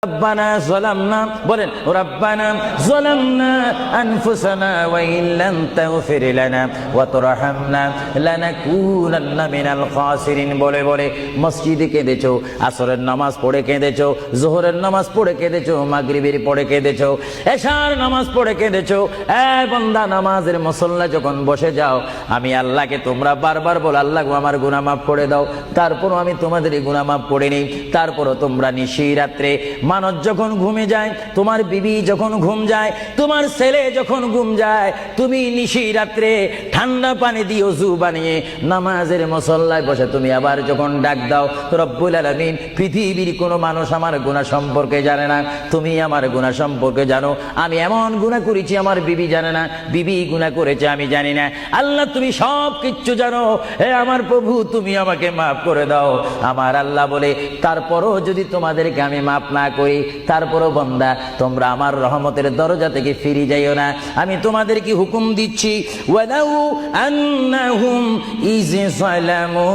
ربنا ظلمنا বলেন ربنا ظلمنا أنفسنا وإن لم تغفر لنا وترحمنا لنكونن من الخاسرين বলে বলে মসজিদে কেঁদেছো, আসরের নামাজ পড়ে কেঁদেছো, যোহরের নামাজ পড়ে কেঁদেছো, মাগরিবের পড়ে কেঁদেছো, এশার নামাজ পড়ে কেঁদেছো। এ বান্দা, নামাজের মুসল্লা যখন বসে যাও, আমি আল্লাহকে তোমরা বারবার বল, আল্লাহ আমার গুনাহ মাফ করে দাও। তারপরও আমি তোমাদের গুনাহ মাফ করে নেই। তারপরও তোমরা নিশি রাত্রে, মানুষ যখন ঘুমে যায়, তোমার বিবি যখন ঘুম যায়, তোমার ছেলে যখন ঘুম যায়, তুমি নিশি রাত্রে ঠান্ডা পানি দিয়ে ওযু বানিয়ে নামাজের মুসল্লায় বসে তুমি আবার যখন ডাক দাও, রব্বুল আলামিন, পৃথিবীর কোনো মানুষ আমার গুনাহ সম্পর্কে জানে না, তুমি আমার গুনাহ সম্পর্কে জানো। আমি এমন গুনাহ করেছি আমার বিবি জানে না, বিবি গুনাহ করেছে আমি জানি না। আল্লাহ তুমি সব কিচ্ছু জানো। হে আমার প্রভু, তুমি আমাকে মাফ করে দাও। আমার আল্লাহ বলে, তারপরও যদি তোমাদেরকে আমি মাফ না করি, তারপরও বান্দা তোমরা আমার রহমতের দরজা থেকে ফিরে যাইও না। আমি তোমাদেরকে হুকুম দিচ্ছি, ওয়ালাউ আন্নাহুম ইয যালামু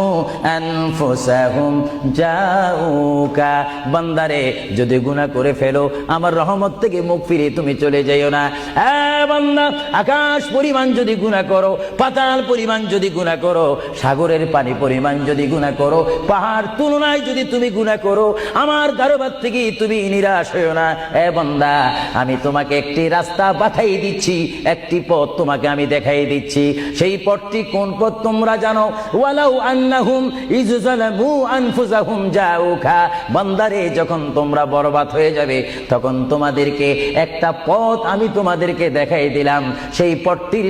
আনফুসাহুম জাউকা, বান্দারে যদি গুনাহ করে ফেলো, আমার রহমত থেকে মুখ ফিরে তুমি চলে যাইও না। এ বান্দা, আকাশ পরিমাণ যদি গুনাহ করো, পাতাল পরিমাণ যদি গুনাহ করো, সাগরের পানি পরিমাণ যদি গুনাহ করো, পাহাড় তুলনায় যদি তুমি গুনাহ করো, আমার দরবার থেকে তুমি নিরাশ হইও না। এ বান্দা, আমি তোমাকে একটি রাস্তা বাতাই দিচ্ছি, একটি পথ তোমাকে আমি দেখাই দিচ্ছি। সেই পথটি কোন পথ তোমরা জানো? ওয়ালাউ আন্নাহুম ইয যালামু আনফুসাহুম জাউকা, বান্দারে যখন তোমরা বরবাদ হয়ে যাবে, তখন তোমাদেরকে একটা পথ আমি তোমাদেরকে দেখাই দিলাম। সেই পথটির